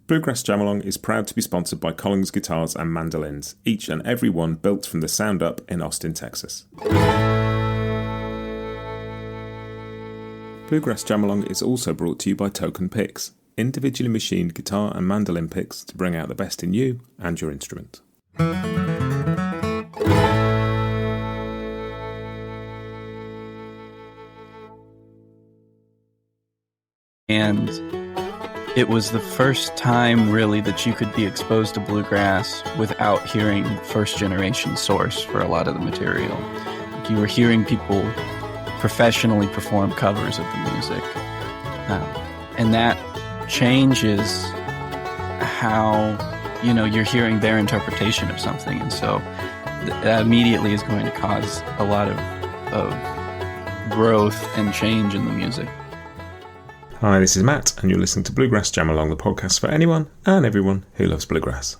Bluegrass Jamalong is proud to be sponsored by Collins Guitars and Mandolins, each and every one built from the sound up in Austin, Texas. Bluegrass Jamalong is also brought to you by Token Picks, individually machined guitar and mandolin picks to bring out the best in you and your instrument. And it was the first time really that you could be exposed to bluegrass without hearing first generation source for a lot of the material. Like you were hearing people professionally perform covers of the music. And that changes how, you're hearing their interpretation of something. And so that immediately is going to cause a lot of growth and change in the music. Hi, this is Matt, and you're listening to Bluegrass Jamalong, the podcast for anyone and everyone who loves bluegrass.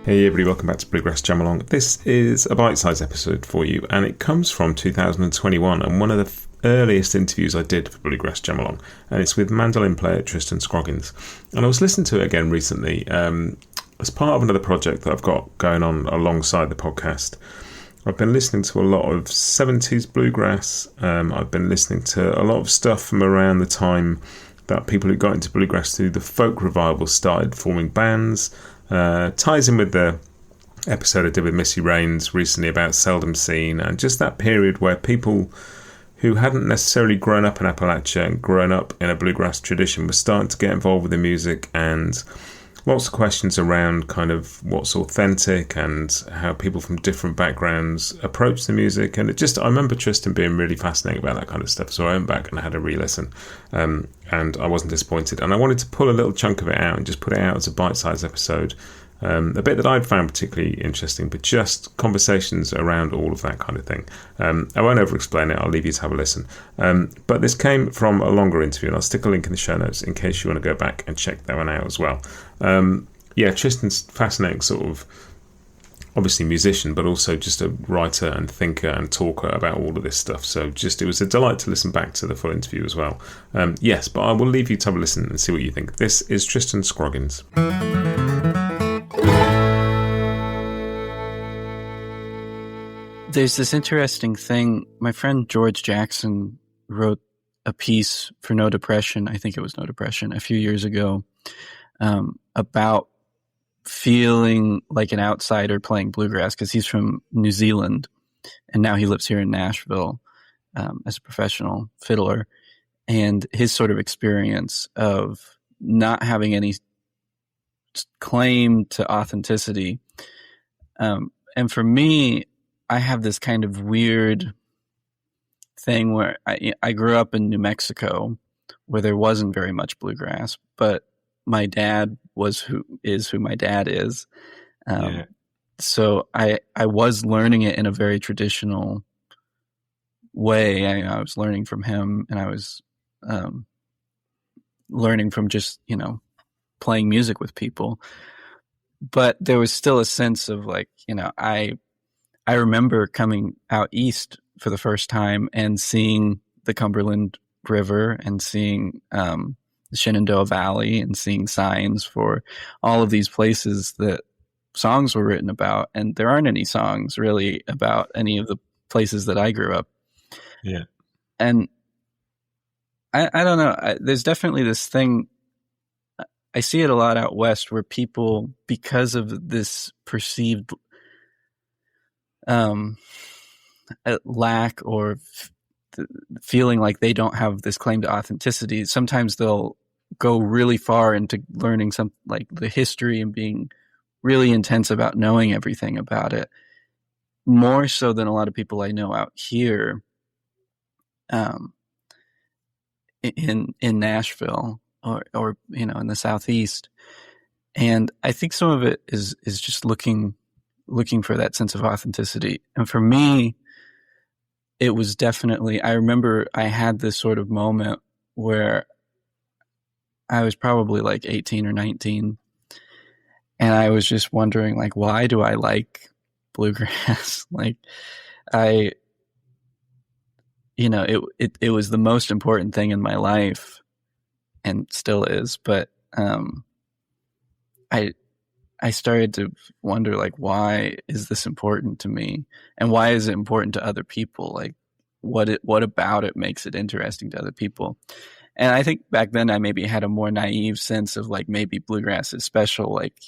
Hey everybody, welcome back to Bluegrass Jamalong. This is a bite-sized episode for you, and it comes from 2021 and one of the earliest interviews I did for Bluegrass Jamalong, and it's with mandolin player Tristan Scroggins. And I was listening to it again recently as part of another project that I've got going on alongside the podcast. I've been listening to a lot of 70s bluegrass. I've been listening to a lot of stuff from around the time that people who got into bluegrass through the folk revival started forming bands. Ties in with the episode I did with Missy Raines recently about Seldom Seen, and just that period where people who hadn't necessarily grown up in Appalachia and grown up in a bluegrass tradition were starting to get involved with the music, and lots of questions around kind of what's authentic and how people from different backgrounds approach the music. And I remember Tristan being really fascinating about that kind of stuff, so I went back and I had a re-listen, and I wasn't disappointed, and I wanted to pull a little chunk of it out and just put it out as a bite-sized episode. A bit that I'd found particularly interesting, but just conversations around all of that kind of thing. I won't over-explain it, I'll leave you to have a listen. But this came from a longer interview, and I'll stick a link in the show notes in case you want to go back and check that one out as well. Tristan's fascinating sort of, obviously musician, but also just a writer and thinker and talker about all of this stuff. So it was a delight to listen back to the full interview as well. But I will leave you to have a listen and see what you think. This is Tristan Scroggins. There's this interesting thing. My friend George Jackson wrote a piece for No Depression, I think it was No Depression, a few years ago, about feeling like an outsider playing bluegrass, because he's from New Zealand and now he lives here in Nashville as a professional fiddler, and his sort of experience of not having any claim to authenticity. And for me, I have this kind of weird thing where I grew up in New Mexico where there wasn't very much bluegrass, but my dad was who my dad is. So I was learning it in a very traditional way. I was learning from him, and I was learning from just, playing music with people. But there was still a sense of I remember coming out east for the first time and seeing the Cumberland River and seeing the Shenandoah Valley and seeing signs for all of these places that songs were written about. And there aren't any songs really about any of the places that I grew up. Yeah. And I don't know. There's definitely this thing. I see it a lot out west where people, because of this perceived lack or feeling like they don't have this claim to authenticity, sometimes they'll go really far into learning some like the history and being really intense about knowing everything about it, more so than a lot of people I know out here in Nashville or in the Southeast. And I think some of it is just looking for that sense of authenticity. And for me, it was definitely, I remember I had this sort of moment where I was probably like 18 or 19, And I was just wondering, like, why do I like bluegrass? Like, I, it was the most important thing in my life and still is. But I started to wonder, like, why is this important to me? And why is it important to other people? Like, what about it makes it interesting to other people? And I think back then I maybe had a more naive sense of, like, maybe bluegrass is special. Like,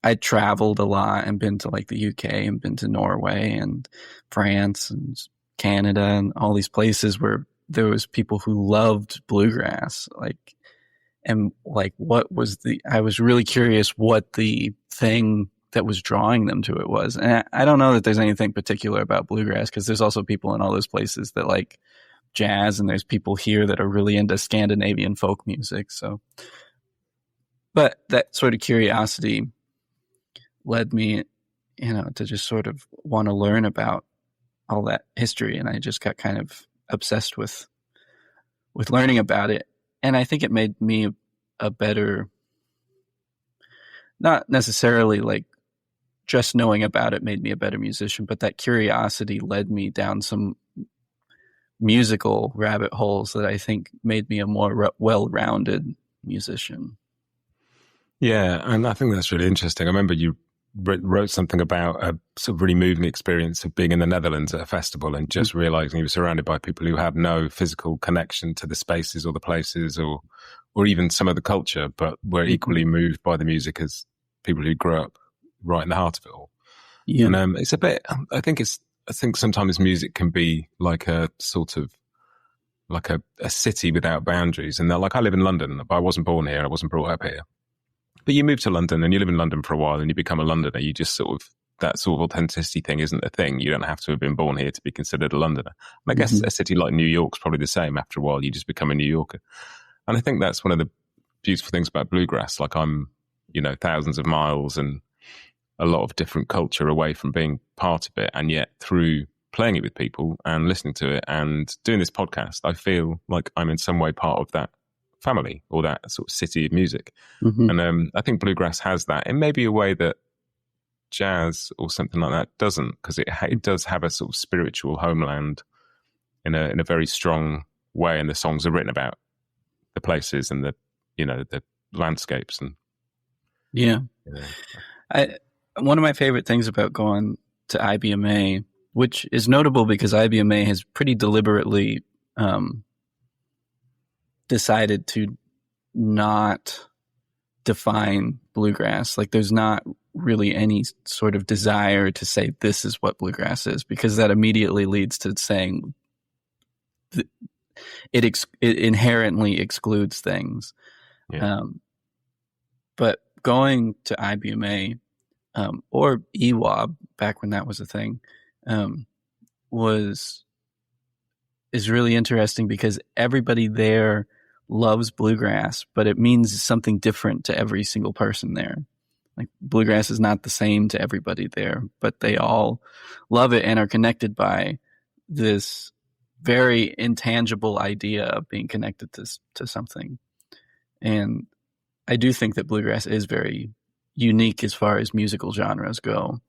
I traveled a lot and been to, like, the UK and been to Norway and France and Canada and all these places where there was people who loved bluegrass. Like, and like, I was really curious what the thing that was drawing them to it was. And I don't know that there's anything particular about bluegrass, because there's also people in all those places that like jazz, and there's people here that are really into Scandinavian folk music. So, but that sort of curiosity led me, to just sort of want to learn about all that history. And I just got kind of obsessed with learning about it. And I think it made me a better, not necessarily like just knowing about it made me a better musician, but that curiosity led me down some musical rabbit holes that I think made me a more well-rounded musician. Yeah, and I think that's really interesting. I remember you wrote something about a sort of really moving experience of being in the Netherlands at a festival and just realizing you were surrounded by people who had no physical connection to the spaces or the places or even some of the culture, but were equally moved by the music as people who grew up right in the heart of it all. Yeah. And it's a bit, I think sometimes music can be like a sort of like a city without boundaries. And like, I live in London, but I wasn't born here. I wasn't brought up here. But you move to London and you live in London for a while and you become a Londoner. You just that sort of authenticity thing isn't a thing. You don't have to have been born here to be considered a Londoner. And I guess a city like New York's probably the same. After a while, you just become a New Yorker. And I think that's one of the beautiful things about bluegrass. Like, I'm, thousands of miles and a lot of different culture away from being part of it. And yet through playing it with people and listening to it and doing this podcast, I feel like I'm in some way part of that family or that sort of city of music. And I think bluegrass has that in maybe a way that jazz or something like that doesn't, because it does have a sort of spiritual homeland in a very strong way, and the songs are written about the places and the landscapes. And one of my favorite things about going to IBMA, which is notable because IBMA has pretty deliberately decided to not define bluegrass. Like, there's not really any sort of desire to say this is what bluegrass is, because that immediately leads to saying it inherently excludes things. But going to IBMA or EWAB back when that was a thing is really interesting, because everybody there loves bluegrass, but it means something different to every single person there. Like, bluegrass is not the same to everybody there, but they all love it and are connected by this very intangible idea of being connected to something. And I do think that bluegrass is very unique as far as musical genres go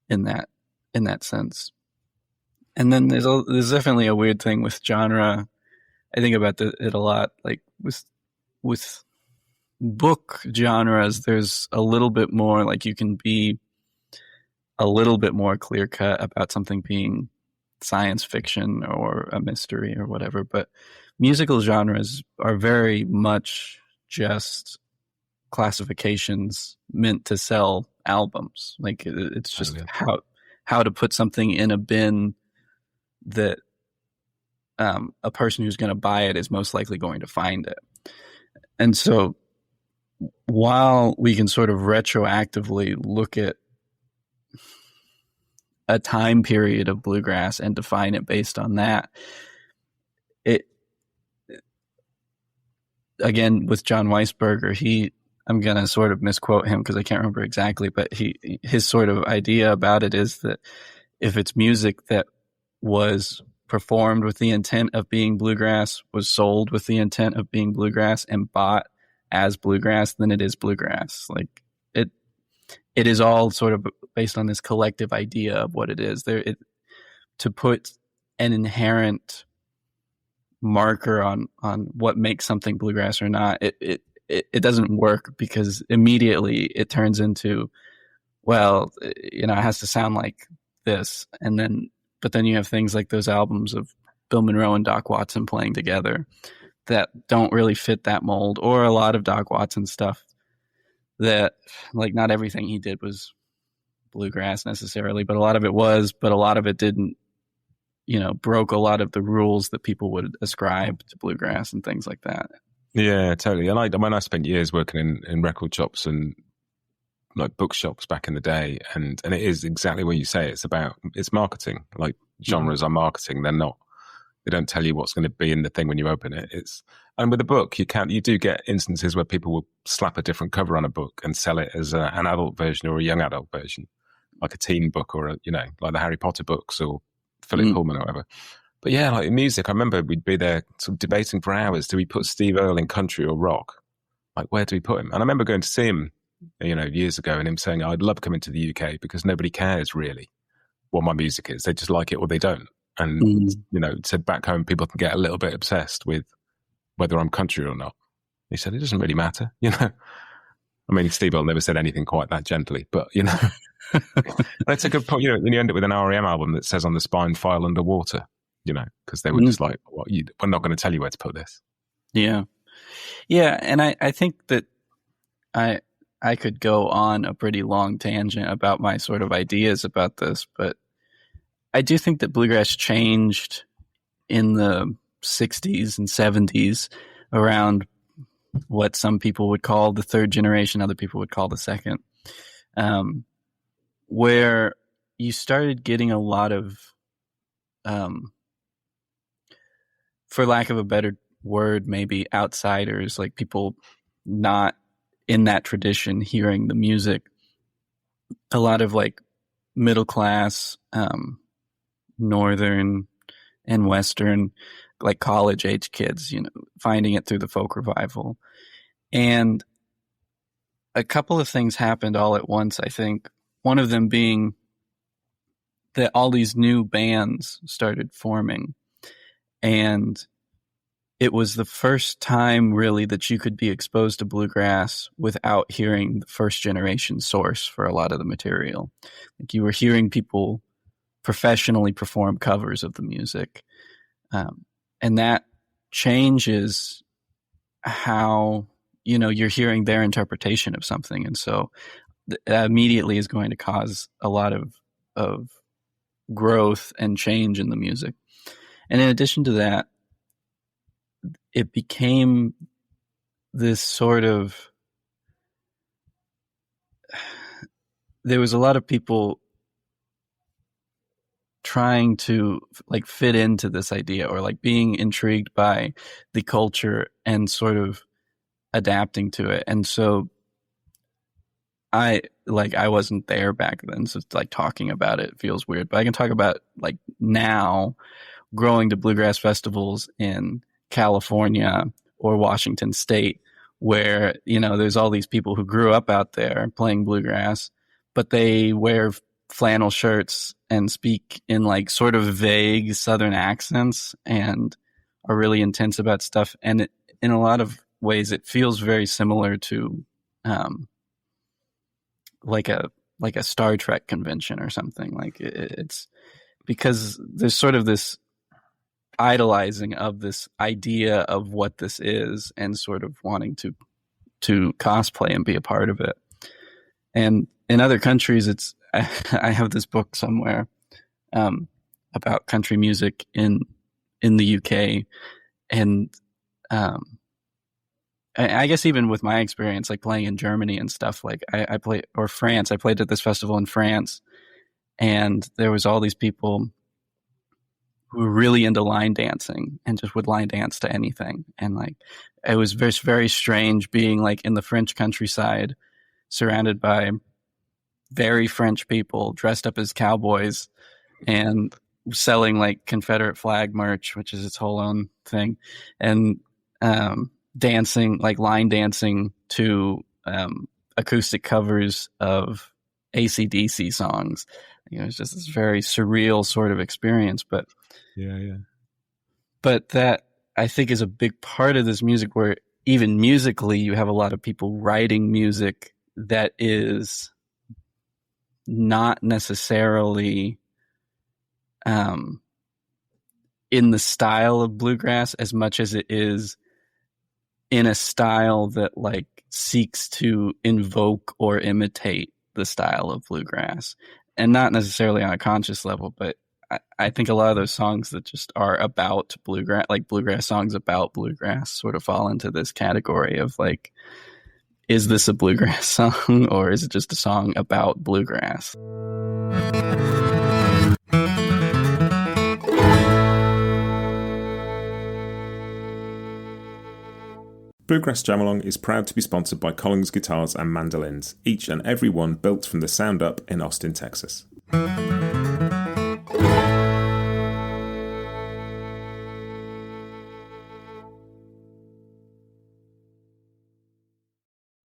in that sense. And then there's definitely a weird thing with genre. I think about it a lot. Like, with book genres, there's a little bit more, like, you can be a little bit more clear cut about something being science fiction or a mystery or whatever. But musical genres are very much just classifications meant to sell albums. Like, it's just how to put something in a bin that a person who's going to buy it is most likely going to find it. And so while we can sort of retroactively look at a time period of bluegrass and define it based on that, again, with John Weisberger, I'm going to sort of misquote him because I can't remember exactly, but his sort of idea about it is that if it's music that was performed with the intent of being bluegrass, was sold with the intent of being bluegrass, and bought as bluegrass, then it is bluegrass. Like it is all sort of based on this collective idea of what it is. To put an inherent marker on what makes something bluegrass or not, it doesn't work, because immediately it turns into, well, it has to sound like this, but then you have things like those albums of Bill Monroe and Doc Watson playing together that don't really fit that mold, or a lot of Doc Watson stuff that, like, not everything he did was bluegrass necessarily, but a lot of it was, but a lot of it didn't, broke a lot of the rules that people would ascribe to bluegrass and things like that. Yeah, totally. And I spent years working in record shops and like bookshops back in the day, and it is exactly what you say. It's marketing. Like, genres are marketing. They don't tell you what's going to be in the thing when you open it. And with a book, you do get instances where people will slap a different cover on a book and sell it as an adult version or a young adult version, like a teen book, or like the Harry Potter books or Philip Pullman or whatever. But yeah, like in music, I remember we'd be there sort of debating for hours. Do we put Steve Earle in country or rock? Like, where do we put him? And I remember going to see him, years ago, and him saying, I'd love coming to the UK because nobody cares really what my music is. They just like it or they don't. And, said back home, people can get a little bit obsessed with whether I'm country or not. He said, it doesn't really matter, I mean, Steve Earle never said anything quite that gently, but, that's a good point. Then you end up with an R.E.M. album that says on the spine, "File Underwater," because they were just like, we're not going to tell you where to put this. Yeah. Yeah. And I think that I could go on a pretty long tangent about my sort of ideas about this, but I do think that bluegrass changed in the 60s and 70s around what some people would call the third generation, other people would call the second, where you started getting a lot of, for lack of a better word, maybe outsiders, like people not in that tradition hearing the music. A lot of like middle class, northern and western, like college age kids, finding it through the folk revival. And a couple of things happened all at once, I think. One of them being that all these new bands started forming, and it was the first time really that you could be exposed to bluegrass without hearing the first generation source for a lot of the material. Like, you were hearing people professionally perform covers of the music. And that changes how, you're hearing their interpretation of something. And so that immediately is going to cause a lot of growth and change in the music. And in addition to that, it became this sort of, there was a lot of people trying to like fit into this idea, or like being intrigued by the culture and sort of adapting to it. And so I wasn't there back then, so like talking about it feels weird, but I can talk about like now growing to bluegrass festivals in California or Washington State, where, there's all these people who grew up out there playing bluegrass, but they wear flannel shirts and speak in like sort of vague Southern accents and are really intense about stuff. And in a lot of ways, it feels very similar to like a Star Trek convention or something. Like it's because there's sort of this idolizing of this idea of what this is and sort of wanting to cosplay and be a part of it. And in other countries, I have this book somewhere about country music in the UK, and I guess even with my experience, like playing in Germany and stuff, like I play, or France, I played at this festival in France, and there was all these people who were really into line dancing and just would line dance to anything. And like, it was very, very strange being like in the French countryside, surrounded by very French people dressed up as cowboys and selling like Confederate flag merch, which is its whole own thing. And dancing, like line dancing to acoustic covers of AC/DC songs. It's just this very surreal sort of experience. But But that, I think, is a big part of this music, where even musically you have a lot of people writing music that is not necessarily in the style of bluegrass as much as it is in a style that like seeks to invoke or imitate the style of bluegrass, and not necessarily on a conscious level. But I think a lot of those songs that just are about bluegrass, like bluegrass songs about bluegrass, sort of fall into this category of like, is this a bluegrass song or is it just a song about bluegrass? Bluegrass Jamalong is proud to be sponsored by Collins Guitars and Mandolins, each and every one built from the sound up in Austin, Texas.